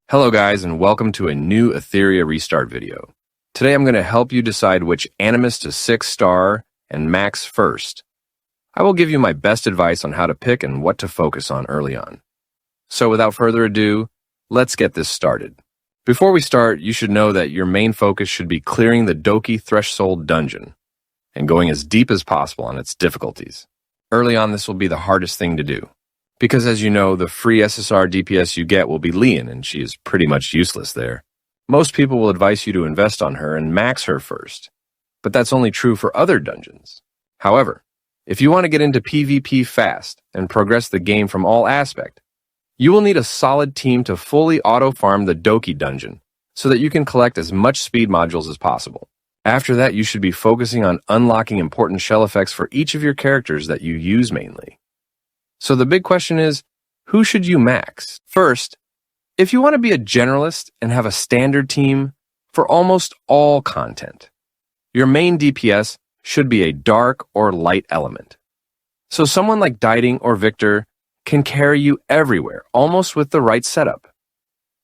Hello guys, and welcome to a new Etheria restart video. Today I'm going to help you decide which Animus to 6-star and max first. I will give you my best advice on how to pick and what to focus on early on. So without further ado, let's get this started. Before we start, you should know that your main focus should be clearing the Doki Threshold dungeon and going as deep as possible on its difficulties. Early on, this will be the hardest thing to do, because as you know, the free SSR DPS you get will be Lian, and she is pretty much useless there. Most people will advise you to invest on her and max her first, but that's only true for other dungeons. However, if you want to get into PvP fast and progress the game from all aspects, you will need a solid team to fully auto-farm the Doki dungeon so that you can collect as much speed modules as possible. After that, you should be focusing on unlocking important shell effects for each of your characters that you use mainly. So the big question is, who should you max? First, if you want to be a generalist and have a standard team for almost all content, your main DPS should be a dark or light element. So someone like Diding or Victor can carry you everywhere, almost with the right setup.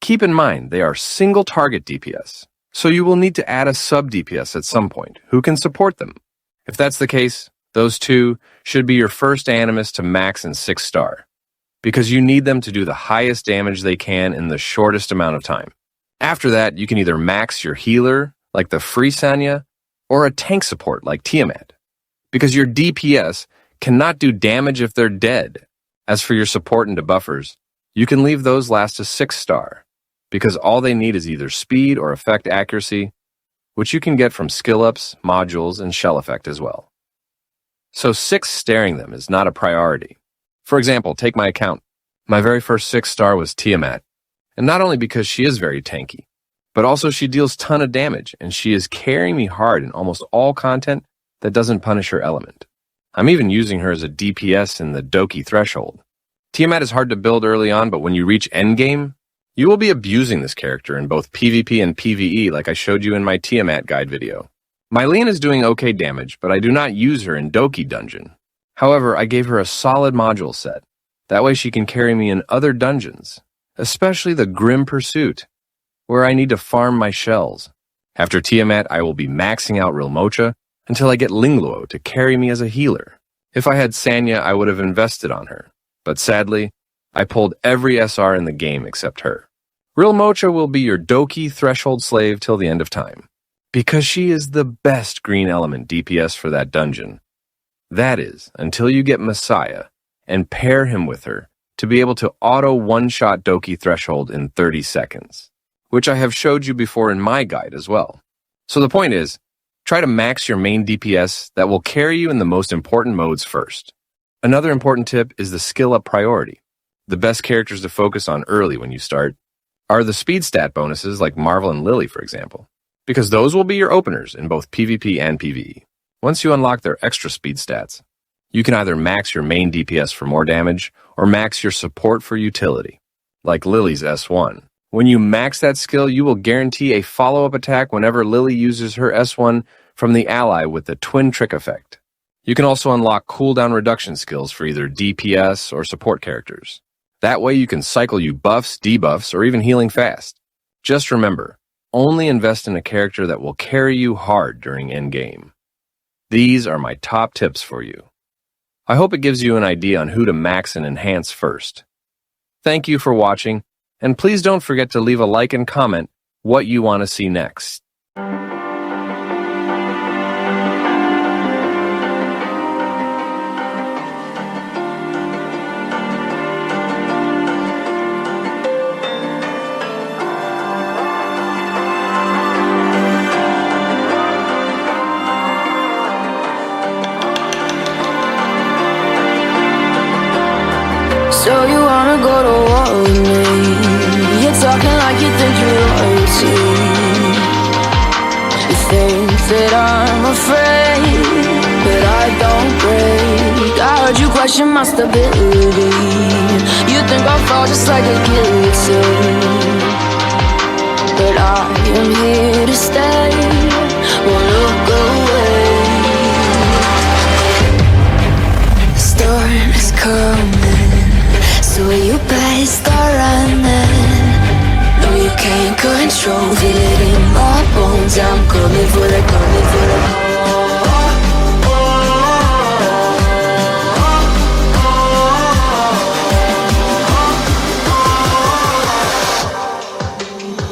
Keep in mind, they are single target DPS, so you will need to add a sub DPS at some point who can support them. If that's the case, those two should be your first Animus to max in 6-star, because you need them to do the highest damage they can in the shortest amount of time. After that, you can either max your healer, like the free Sanya, or a tank support, like Tiamat, because your DPS cannot do damage if they're dead. As for your support and debuffers, you can leave those last to 6-star, because all they need is either speed or effect accuracy, which you can get from skill ups, modules, and shell effect as well. So 6-staring them is not a priority. For example, take my account. My very first 6-star was Tiamat, and not only because she is very tanky, but also she deals ton of damage, and she is carrying me hard in almost all content that doesn't punish her element. I'm even using her as a DPS in the Doki Threshold. Tiamat is hard to build early on, but when you reach endgame, you will be abusing this character in both PvP and PvE like I showed you in my Tiamat guide video. My Lian is doing okay damage, but I do not use her in Doki Dungeon. However, I gave her a solid module set. That way she can carry me in other dungeons, especially the Grim Pursuit, where I need to farm my shells. After Tiamat, I will be maxing out Real Mocha until I get Lingluo to carry me as a healer. If I had Sanya, I would have invested on her, but sadly, I pulled every SR in the game except her. Real Mocha will be your Doki Threshold slave till the end of time, because she is the best green element DPS for that dungeon. That is, until you get Messiah and pair him with her to be able to auto one-shot Doki Threshold in 30 seconds, which I have showed you before in my guide as well. So the point is, try to max your main DPS that will carry you in the most important modes first. Another important tip is the skill up priority. The best characters to focus on early when you start are the speed stat bonuses like Marvel and Lily, for example, because those will be your openers in both PvP and PvE. Once you unlock their extra speed stats, you can either max your main DPS for more damage or max your support for utility, like Lily's S1. When you max that skill, you will guarantee a follow-up attack whenever Lily uses her S1 from the ally with the twin trick effect. You can also unlock cooldown reduction skills for either DPS or support characters. That way you can cycle you buffs, debuffs, or even healing fast. Just remember, only invest in a character that will carry you hard during endgame. These are my top tips for you. I hope it gives you an idea on who to max and enhance first. Thank you for watching, and please don't forget to leave a like and comment what you want to see next. So you wanna go to war with me? You're talking like you think you're royalty. You think that I'm afraid, but I don't break. I heard you question my stability. You think I'll fall just like a guillotine, but I am here to stay. Won't look away. The storm is coming, so you better start running. No, it in my bones. I'm coming for the, coming for the.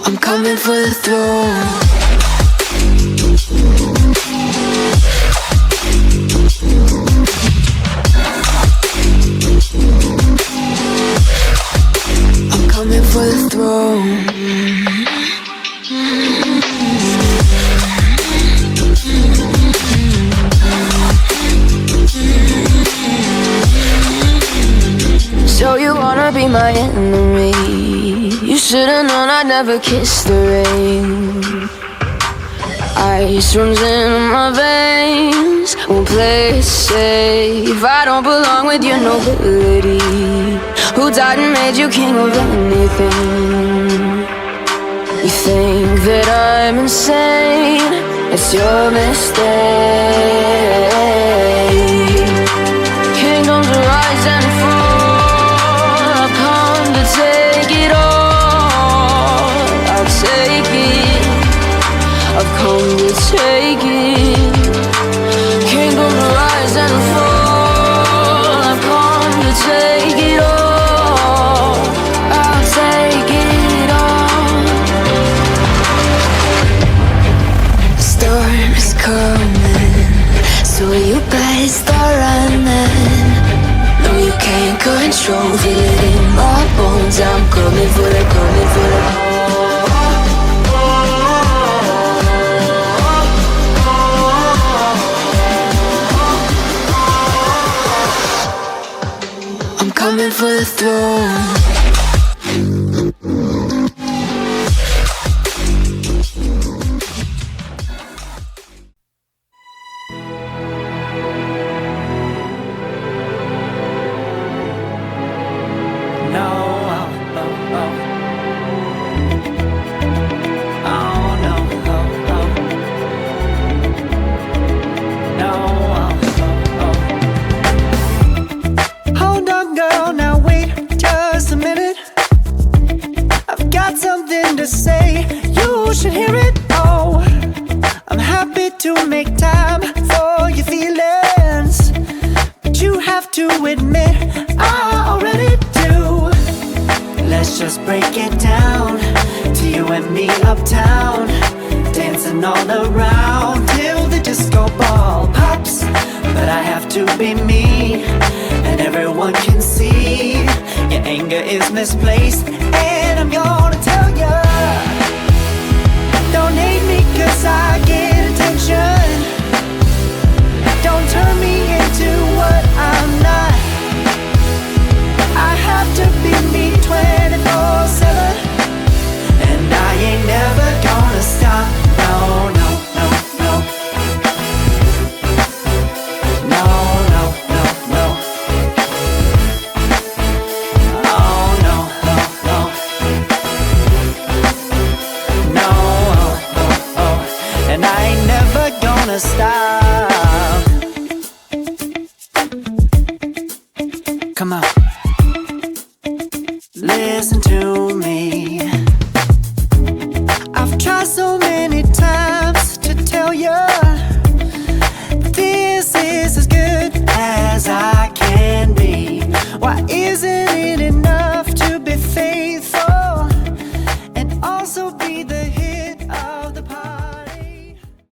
I'm coming for the throne. I'm coming for the throne. So you wanna be my enemy? You should've known I'd never kiss the rain. Ice runs in my veins, won't play it safe. I don't belong with your nobility. Who died and made you king of anything? You think that I'm insane? It's your mistake. Kingdoms rise and fall. I've come to take it all. I'll take it. I've come to take it. Kingdoms rise and fall. I've come to take it all. I'll take it all. The storm is coming, so you better start running. No, you can't control, feel it in my bones. I'm coming for the, coming for the. I'm coming for the throne. No, oh, oh, oh. Oh, no, oh, oh. No, oh, oh. Hold on, girl, now wait just a minute. I've got something to say, you should hear it. Oh, I'm happy to make time for your feelings, but you have to admit I already do. Let's just break it down to you and me uptown, dancing all around till the disco ball pops. But I have to be me, and everyone can see your anger is misplaced. And I'm gonna tell ya, don't hate me 'cause I get attention. Don't turn me into what I'm not. I have to be me 24/7, and I ain't never gonna stop. No, no, no, no. No, no, no, no. Oh, no, no, no. No, oh, oh, oh. And I ain't never gonna stop.